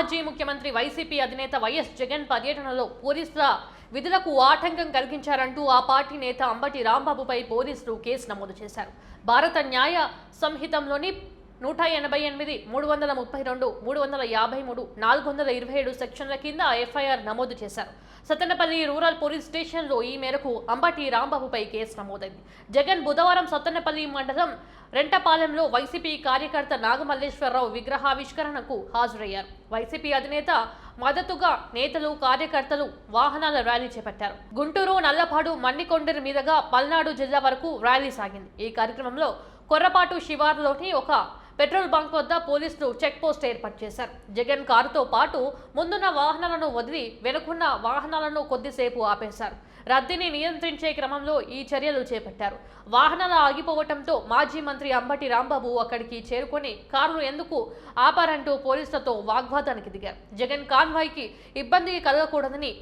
మాజీ ముఖ్యమంత్రి వైసీపీ అధినేత వైఎస్ జగన్ పర్యటనలో పోలీసుల విధులకు ఆటంకం కలిగించారంటూ ఆ పార్టీ నేత అంబటి రాంబాబుపై పోలీసులు కేసు నమోదు చేశారు. భారత న్యాయ సంహితంలోని 188, 332, 353, 427 సెక్షన్ల కింద ఎఫ్ఐఆర్ నమోదు చేశారు. సత్తెనపల్లి రూరల్ పోలీస్ స్టేషన్లో ఈ మేరకు అంబటి రాంబాబుపై కేసు నమోదైంది. జగన్ బుధవారం సత్తెనపల్లి మండలం రెంటపాలెంలో వైసీపీ కార్యకర్త నాగమల్లేశ్వరరావు విగ్రహావిష్కరణకు హాజరయ్యారు. వైసీపీ అధినేత మద్దతుగా నేతలు, కార్యకర్తలు వాహనాల ర్యాలీ చేపట్టారు. గుంటూరు, నల్లపాడు, మన్నికొండూరు మీదుగా పల్నాడు జిల్లా వరకు ర్యాలీ సాగింది. ఈ కార్యక్రమంలో కొర్రపాటు శివారులోని ఒక పెట్రోల్ బంక్ వద్ద పోలీసులు చెక్ పోస్ట్ ఏర్పాటు చేశారు. జగన్ కారుతో పాటు ముందున్న వాహనాలను వదిలి వెనుకున్న వాహనాలను కొద్దిసేపు ఆపేశారు. రద్దీని నియంత్రించే క్రమంలో ఈ చర్యలు చేపట్టారు. వాహనాలు ఆగిపోవడంతో మాజీ మంత్రి అంబటి రాంబాబు అక్కడికి చేరుకొని కారును ఎందుకు ఆపారంటూ పోలీసులతో వాగ్వాదానికి దిగారు. జగన్ కాన్వాయ్కి ఇబ్బంది కలగకూడదని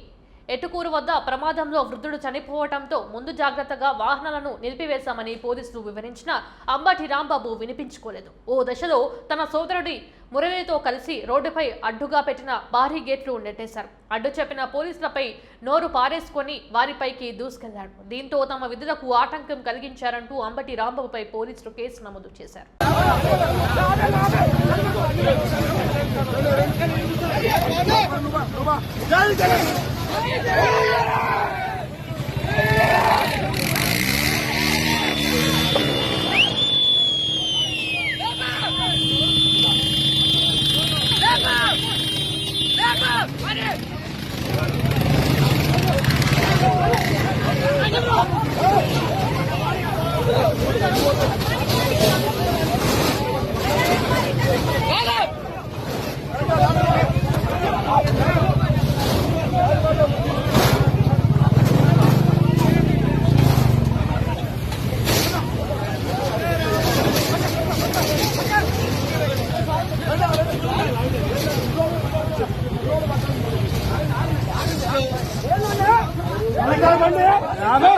ఎటుకూరు వద్ద ప్రమాదంలో వృద్ధుడు చనిపోవడంతో ముందు జాగ్రత్తగా వాహనాలను నిలిపివేశామని పోలీసులు వివరించిన అంబటి రాంబాబు వినిపించుకోలేదు. ఓ దశలో తన సోదరుడి మురళితో కలిసి రోడ్డుపై అడ్డుగా పెట్టిన భారీ గేట్లు నెట్టేశారు. అడ్డు చెప్పిన పోలీసులపై నోరు పారేసుకొని వారిపైకి దూసుకెళ్లాడు. దీంతో తమ విధులకు ఆటంకం కలిగించారంటూ అంబటి రాంబాబుపై పోలీసులు కేసు నమోదు చేశారు. రాము